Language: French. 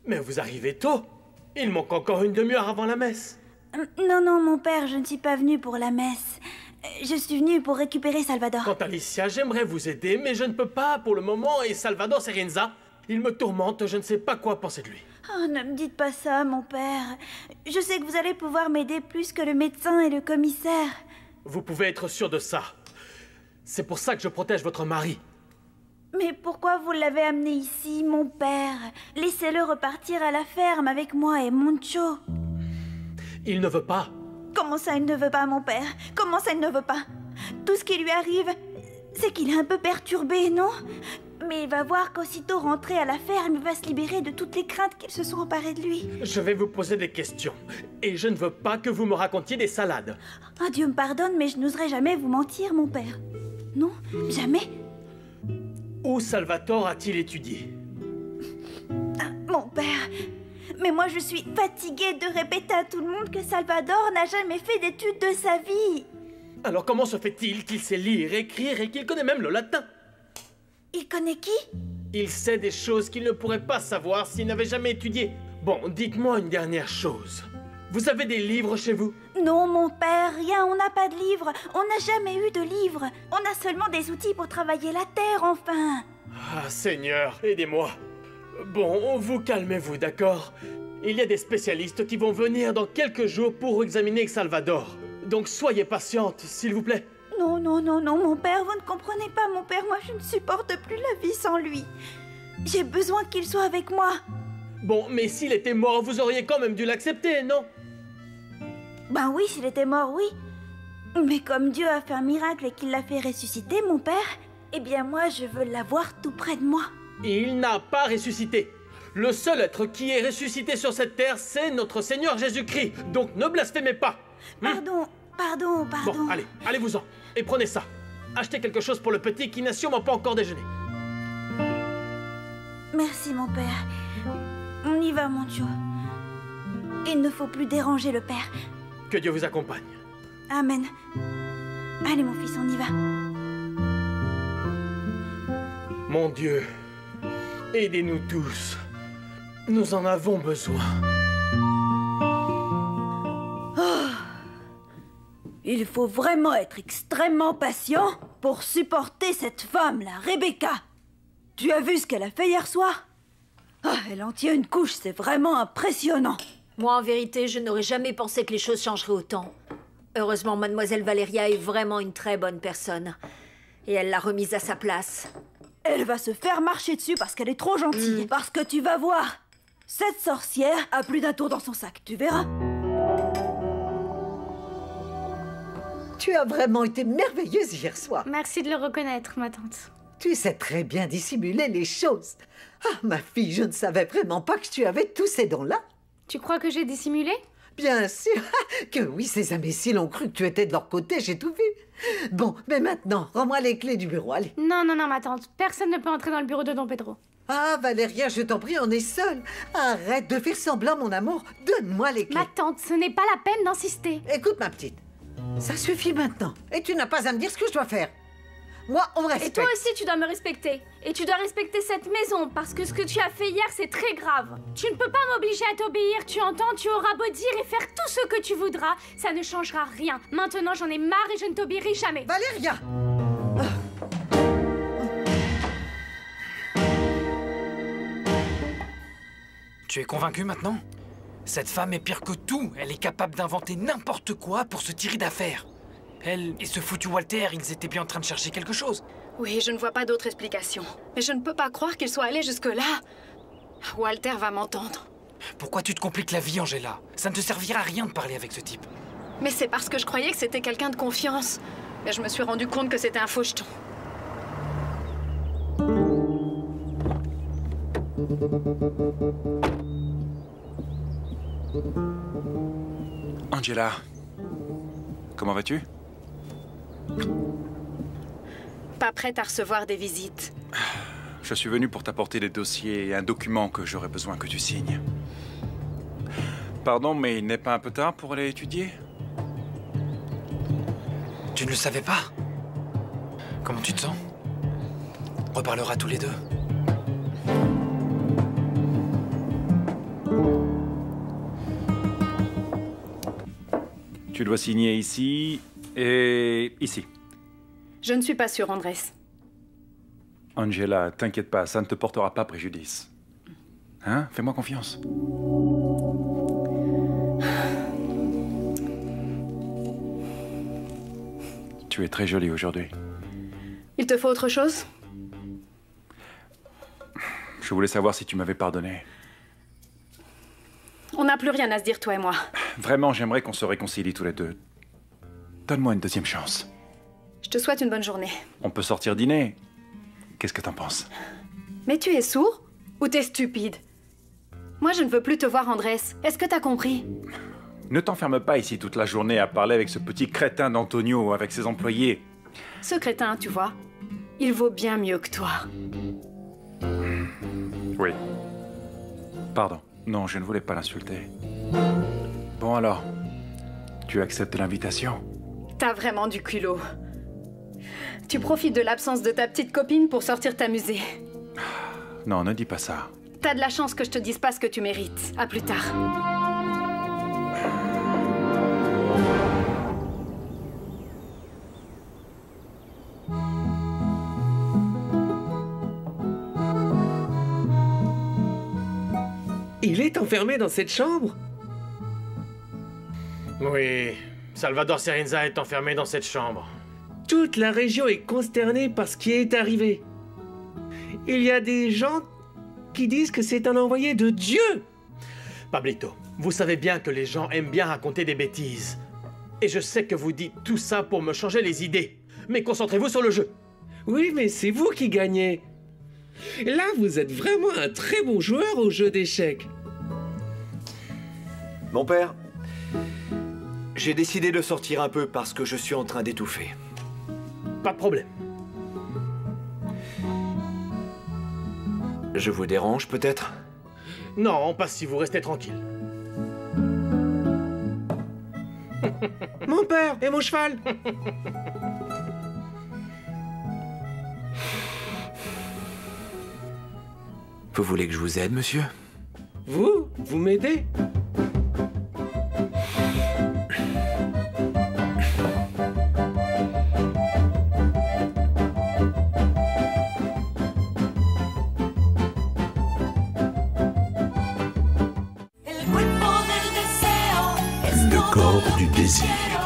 Mais vous arrivez tôt. Il manque encore une demi-heure avant la messe. Non, non, mon père, je ne suis pas venue pour la messe. Je suis venue pour récupérer Salvador. Quant à Alicia, j'aimerais vous aider, mais je ne peux pas pour le moment. Et Salvador Serenza, il me tourmente, je ne sais pas quoi penser de lui. Oh, ne me dites pas ça, mon père. Je sais que vous allez pouvoir m'aider plus que le médecin et le commissaire. Vous pouvez être sûr de ça. C'est pour ça que je protège votre mari. Mais pourquoi vous l'avez amené ici, mon père? Laissez-le repartir à la ferme avec moi et Moncho. Il ne veut pas. Comment ça, il ne veut pas, mon père? Comment ça, il ne veut pas? Tout ce qui lui arrive, c'est qu'il est un peu perturbé, non? Mais il va voir qu'aussitôt rentré à la ferme, il va se libérer de toutes les craintes qu'ils se sont emparées de lui. Je vais vous poser des questions. Et je ne veux pas que vous me racontiez des salades. Ah, Dieu me pardonne, mais je n'oserais jamais vous mentir, mon père. Non, jamais. Où Salvatore a-t-il étudié? Ah, mon père... Mais moi, je suis fatiguée de répéter à tout le monde que Salvador n'a jamais fait d'études de sa vie. Alors comment se fait-il qu'il sait lire, écrire et qu'il connaît même le latin? Il connaît qui? Il sait des choses qu'il ne pourrait pas savoir s'il n'avait jamais étudié. Bon, dites-moi une dernière chose. Vous avez des livres chez vous? Non, mon père, rien, on n'a pas de livres. On n'a jamais eu de livres. On a seulement des outils pour travailler la terre, enfin. Ah, Seigneur, aidez-moi. Bon, vous calmez-vous, d'accord? Il y a des spécialistes qui vont venir dans quelques jours pour examiner Salvador. Donc soyez patiente, s'il vous plaît. Non, non, non, non, mon père, vous ne comprenez pas, mon père. Moi, je ne supporte plus la vie sans lui. J'ai besoin qu'il soit avec moi. Bon, mais s'il était mort, vous auriez quand même dû l'accepter, non? Ben oui, s'il était mort, oui. Mais comme Dieu a fait un miracle et qu'il l'a fait ressusciter, mon père, eh bien moi, je veux l'avoir tout près de moi. Il n'a pas ressuscité. Le seul être qui est ressuscité sur cette terre, c'est notre Seigneur Jésus-Christ. Donc ne blasphémez pas. Pardon, pardon. Bon, allez, allez-vous-en. Et prenez ça. Achetez quelque chose pour le petit qui n'a sûrement pas encore déjeuné. Merci, mon père. On y va, mon Dieu. Il ne faut plus déranger le père. Que Dieu vous accompagne. Amen. Allez, mon fils, on y va. Mon Dieu, aidez-nous tous. Nous en avons besoin. Oh. Il faut vraiment être extrêmement patient pour supporter cette femme-là, Rebecca. Tu as vu ce qu'elle a fait hier soir? Ah, elle en tient une couche, c'est vraiment impressionnant. Moi, en vérité, je n'aurais jamais pensé que les choses changeraient autant. Heureusement, Mademoiselle Valeria est vraiment une très bonne personne. Et elle l'a remise à sa place. Elle va se faire marcher dessus parce qu'elle est trop gentille. Parce que tu vas voir, cette sorcière a plus d'un tour dans son sac, tu verras. Tu as vraiment été merveilleuse hier soir. Merci de le reconnaître, ma tante. Tu sais très bien dissimuler les choses. Ah, ma fille, je ne savais vraiment pas que tu avais tous ces dons-là. Tu crois que j'ai dissimulé? Bien sûr que oui, ces imbéciles ont cru que tu étais de leur côté, j'ai tout vu. Bon, mais maintenant, rends-moi les clés du bureau, allez. Non, non, non, ma tante. Personne ne peut entrer dans le bureau de Don Pedro. Ah, Valéria, je t'en prie, on est seuls. Arrête de faire semblant, mon amour. Donne-moi les clés. Ma tante, ce n'est pas la peine d'insister. Écoute, ma petite, ça suffit maintenant. Et tu n'as pas à me dire ce que je dois faire. Moi, on me respecte. Et toi aussi, tu dois me respecter. Et tu dois respecter cette maison, parce que ce que tu as fait hier, c'est très grave. Tu ne peux pas m'obliger à t'obéir, tu entends? Tu auras beau dire et faire tout ce que tu voudras, ça ne changera rien. Maintenant, j'en ai marre et je ne t'obéirai jamais. Valéria! Tu es convaincu maintenant? Cette femme est pire que tout. Elle est capable d'inventer n'importe quoi pour se tirer d'affaire. Elle et ce foutu Walter, ils étaient bien en train de chercher quelque chose. Oui, je ne vois pas d'autre explication. Mais je ne peux pas croire qu'il soit allé jusque-là. Walter va m'entendre. Pourquoi tu te compliques la vie, Angela? Ça ne te servira à rien de parler avec ce type. Mais c'est parce que je croyais que c'était quelqu'un de confiance. Mais je me suis rendu compte que c'était un faucheton. Angela, comment vas-tu? Pas prête à recevoir des visites. Je suis venu pour t'apporter des dossiers et un document que j'aurais besoin que tu signes. Pardon, mais il n'est pas un peu tard pour aller étudier? Tu ne le savais pas? Comment tu te sens? On reparlera tous les deux. Tu dois signer ici et ici. Je ne suis pas sûre, Andrés. Angela, t'inquiète pas, ça ne te portera pas préjudice. Hein? Fais-moi confiance. Tu es très jolie aujourd'hui. Il te faut autre chose? Je voulais savoir si tu m'avais pardonné. On n'a plus rien à se dire, toi et moi. Vraiment, j'aimerais qu'on se réconcilie tous les deux. Donne-moi une deuxième chance. Je te souhaite une bonne journée. On peut sortir dîner. Qu'est-ce que t'en penses? Mais tu es sourd? Ou t'es stupide? Moi, je ne veux plus te voir, Andrés. Est-ce que t'as compris? Ne t'enferme pas ici toute la journée à parler avec ce petit crétin d'Antonio, avec ses employés. Ce crétin, tu vois, il vaut bien mieux que toi. Oui. Pardon. Non, je ne voulais pas l'insulter. Bon alors, tu acceptes l'invitation? T'as vraiment du culot. Tu profites de l'absence de ta petite copine pour sortir t'amuser. Non, ne dis pas ça. T'as de la chance que je te dise pas ce que tu mérites. À plus tard. Il est enfermé dans cette chambre? Oui, Salvador Cirenza est enfermé dans cette chambre. Toute la région est consternée par ce qui est arrivé. Il y a des gens qui disent que c'est un envoyé de Dieu. Pablito, vous savez bien que les gens aiment bien raconter des bêtises. Et je sais que vous dites tout ça pour me changer les idées. Mais concentrez-vous sur le jeu. Oui, mais c'est vous qui gagnez. Là, vous êtes vraiment un très bon joueur au jeu d'échecs. Mon père, j'ai décidé de sortir un peu parce que je suis en train d'étouffer. Pas de problème. Je vous dérange peut-être? Non, pas si vous restez tranquille. Mon père et mon cheval. Vous voulez que je vous aide, monsieur? Vous m'aidez? Le corps du désir.